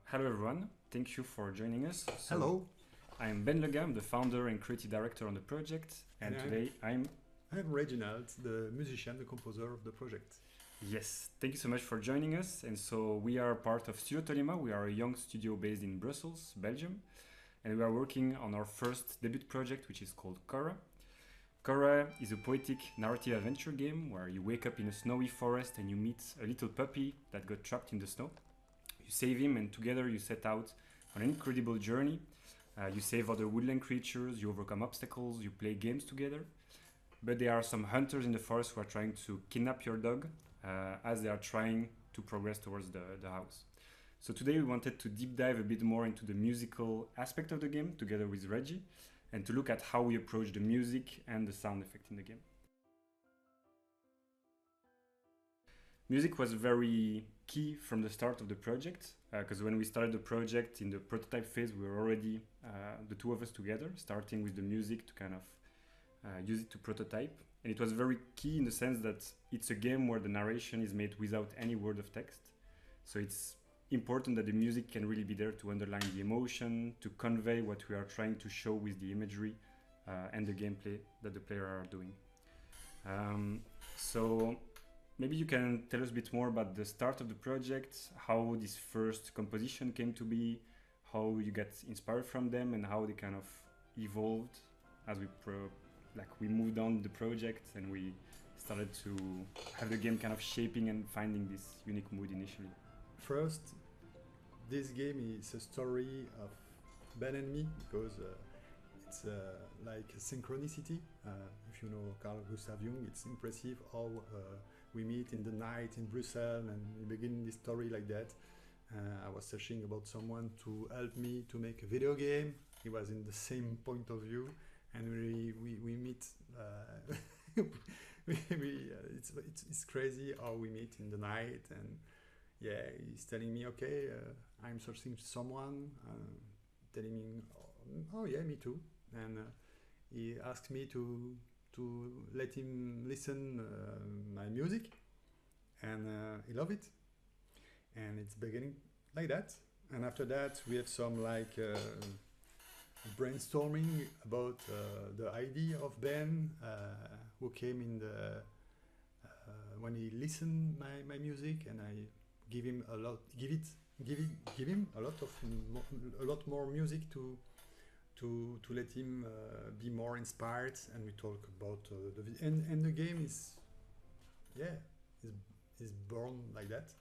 Hello everyone, thank you for joining us. Hello, I'm Ben Lega, I'm the founder and creative director on the project, and And today I'm Reginald, the musician, the composer of the project. yes, thank you so much for joining us. And so we are part of Studio Tolima. We are a young studio based in Brussels, Belgium, and we are working on our first debut project, which is called Cora. Cora is a poetic narrative adventure game where you wake up in a snowy forest and you meet a little puppy that got trapped in the snow. You save him, and together you set out on an incredible journey. You save other woodland creatures, you overcome obstacles, you play games together. But there are some hunters in the forest who are trying to kidnap your dog as they are trying to progress towards the house. So today we wanted to deep dive a bit more into the musical aspect of the game together with Reggie and to look at how we approach the music and the sound effect in the game. Music was very key from the start of the project because when we started the project in the prototype phase, we were already the two of us together, starting with the music to kind of use it to prototype. And it was very key in the sense that it's a game where the narration is made without any word of text. So it's important that the music can really be there to underline the emotion, to convey what we are trying to show with the imagery and the gameplay that the player are doing. So maybe you can tell us a bit more about the start of the project, how this first composition came to be, how you get inspired from them, and how they kind of evolved as we moved on the project and we started to have the game kind of shaping and finding this unique mood initially. First, this game is a story of Ben and me because it's like a synchronicity. If you know Carl Gustav Jung, it's impressive how we meet in the night in Brussels and we begin this story like that. I was searching about someone to help me to make a video game. He was in the same point of view, and we meet. It's crazy how we meet in the night, and yeah, he's telling me, okay, I'm searching someone, telling me, oh yeah, me too, and he asked me to let him listen my music, and he loved it, and it's beginning like that, and after that we have some like brainstorming about the idea of Ben, who came in the when he listened my music, and I give him a lot, give him a lot of a lot more music to let him be more inspired, and we talk about and the game is is born like that.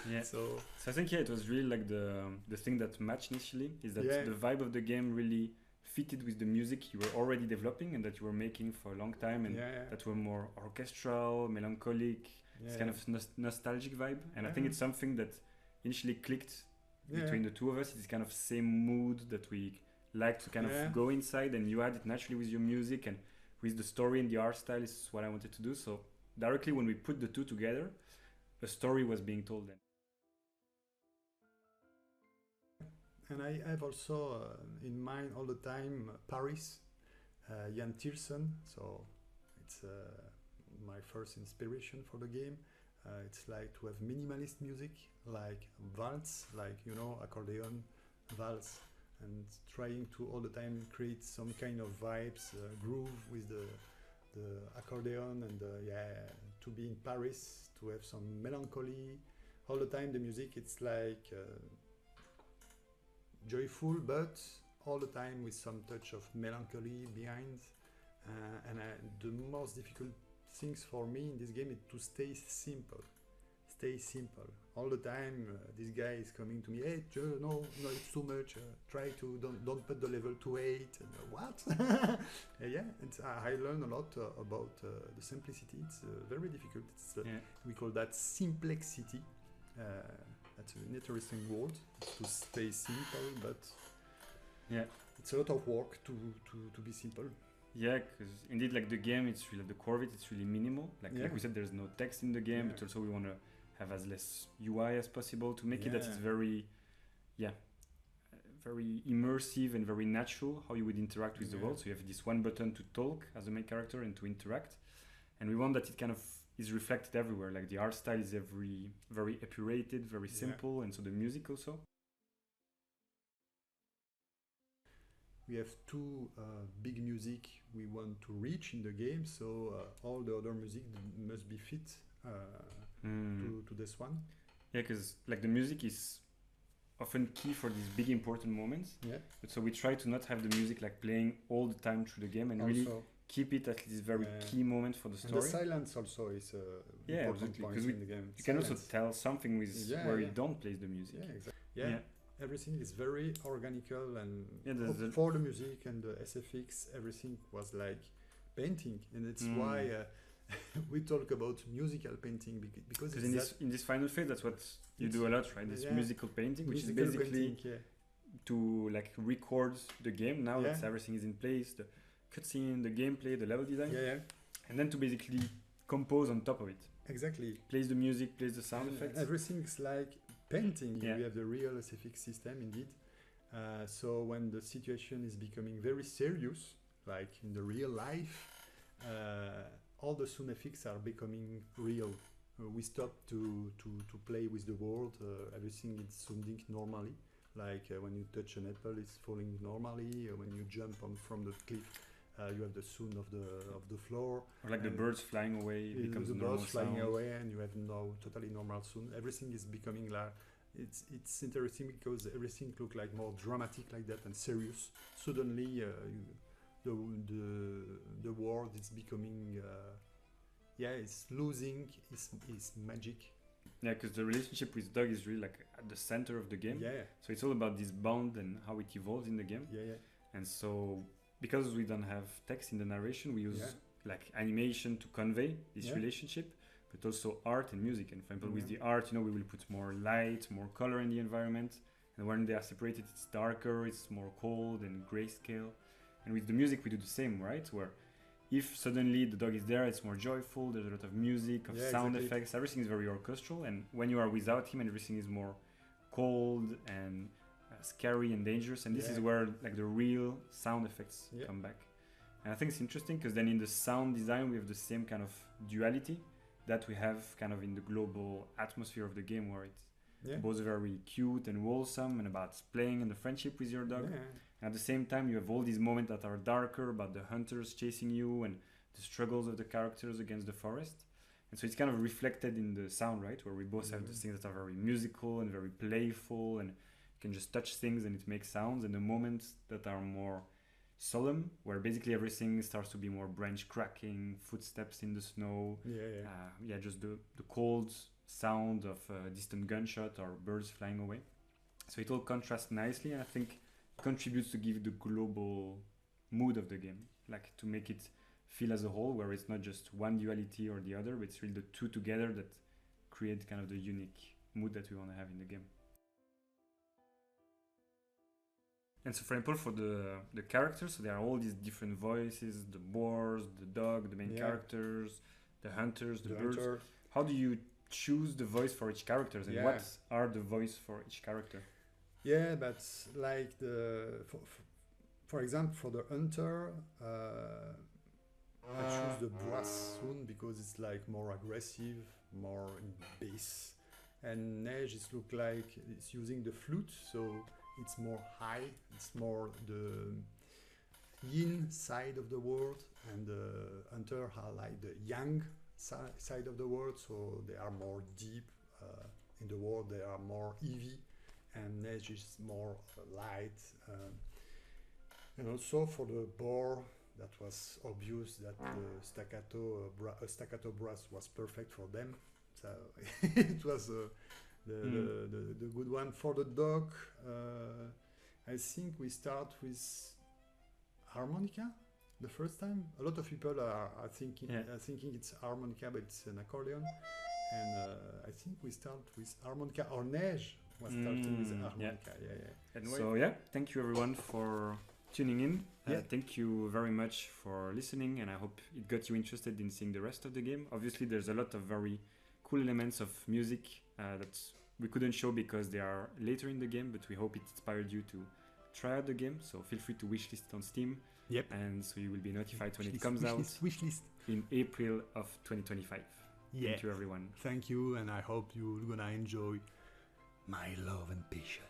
Yeah. So I think it was really like the thing that matched initially is that Yeah. the vibe of the game really fitted with the music you were already developing and that you were making for a long time, and that were more orchestral, melancholic, it's kind of nostalgic vibe. And I think Yeah. it's something that initially clicked Yeah. between the two of us. It's kind of same mood that we like to kind Yeah. of go inside, and you had it naturally with your music and with the story and the art style is what I wanted to do. So directly when we put the two together, a story was being told then. And I have also in mind all the time Paris, Jan Tiersen. So it's my first inspiration for the game. It's like to have minimalist music, like waltz, like accordion, waltz, and trying to all the time create some kind of vibes, groove with the accordion, and to be in Paris, to have some melancholy. All the time the music, it's like joyful, but all the time with some touch of melancholy behind. And the most difficult things for me in this game is to stay simple. Stay simple. All the time this guy is coming to me, hey, Joe, no, it's too much. Try to don't put the level to 8. And, what? And I learned a lot about the simplicity. It's very difficult. We call that simplexity. That's an interesting word, to stay simple, but it's a lot of work to be simple. Yeah, because indeed, like the game, it's really the core of it. It's really minimal. Like we said, there's no text in the game, but also we want to have as less UI as possible to make it that it's very, very immersive and very natural how you would interact with the world. So you have this one button to talk as a main character and to interact, and we want that it kind of is reflected everywhere. Like the art style is very epurated, very simple, and so the music also. we have two big music we want to reach in the game, so all the other music must be fit to this one. Yeah, because like the music is often key for these big important moments. Yeah. But so we try to not have the music like playing all the time through the game and really keep it at this very key moment for the story. And the silence also is a important point in the game. You can also tell something with where you don't play the music. Yeah, exactly. Everything is very organical, and for the music and the SFX, everything was like painting, and it's why we talk about musical painting, because in this final phase, that's what you do a lot, right? This musical painting, which is basically to like record the game now that everything is in place, the cutscene, the gameplay, the level design, and then to basically compose on top of it. Exactly. Plays the music, plays the sound effects. Everything's like painting. We have the real SFX system indeed. So when the situation is becoming very serious, like in the real life, all the sound effects are becoming real. We stop to play with the world. Everything is sounding normally. Like when you touch an apple, it's falling normally. When you jump from the cliff, you have the sound of the floor. Or like the birds flying away, it becomes the normal birds flying away, and you have no totally normal sound. Everything is becoming like it's interesting because everything look like more dramatic like that and serious. Suddenly, the world is becoming it's losing its magic. Yeah, because the relationship with Doug is really like at the center of the game. Yeah. So it's all about this bond and how it evolves in the game. Yeah. And so because we don't have text in the narration, we use like animation to convey this relationship, but also art and music. And for example, with the art, we will put more light, more color in the environment. And when they are separated, it's darker, it's more cold and grayscale. And with the music, we do the same, right? Where if suddenly the dog is there, it's more joyful. There's a lot of music, of sound effects. Everything is very orchestral. And when you are without him, everything is more cold and scary and dangerous. And this is where like the real sound effects come back. And I think it's interesting because then in the sound design, we have the same kind of duality that we have kind of in the global atmosphere of the game, where it's both very cute and wholesome and about playing and the friendship with your dog. And at the same time, you have all these moments that are darker about the hunters chasing you and the struggles of the characters against the forest. And so it's kind of reflected in the sound, right? Where we both have the things that are very musical and very playful, and you can just touch things and it makes sounds. And the moments that are more solemn, where basically everything starts to be more branch cracking, footsteps in the snow. Just the cold sound of a distant gunshot or birds flying away. So it all contrasts nicely, and I think contributes to give the global mood of the game, like to make it feel as a whole, where it's not just one duality or the other, but it's really the two together that create kind of the unique mood that we want to have in the game. And so for example, for the characters, so there are all these different voices, the boars, the dog, the main characters, the hunters, the birds. How do you choose the voice for each character, and what are the voice for each character? Yeah, but like for example, for the hunter, I choose the brass soon because it's like more aggressive, more in bass, and Neige is look like it's using the flute, so it's more high. It's more the yin side of the world, and the hunter are like the yang side of the world, so they are more deep in the world. They are more heavy. And Neige is more light, and also for the boar, that was obvious that the staccato brass was perfect for them. So it was the good one. For the dog, I think we start with harmonica the first time. A lot of people are thinking it's harmonica, but it's an accordion. And I think we start with harmonica, or Neige was starting with harmonica. So thank you everyone for tuning in. Thank you very much for listening, and I hope it got you interested in seeing the rest of the game. Obviously there's a lot of very cool elements of music that we couldn't show because they are later in the game, but we hope it inspired you to try out the game. So feel free to wishlist it on Steam. And so you will be notified when it comes out in April of 2025. Thank you everyone. Thank you, and I hope you're gonna enjoy my love and passion.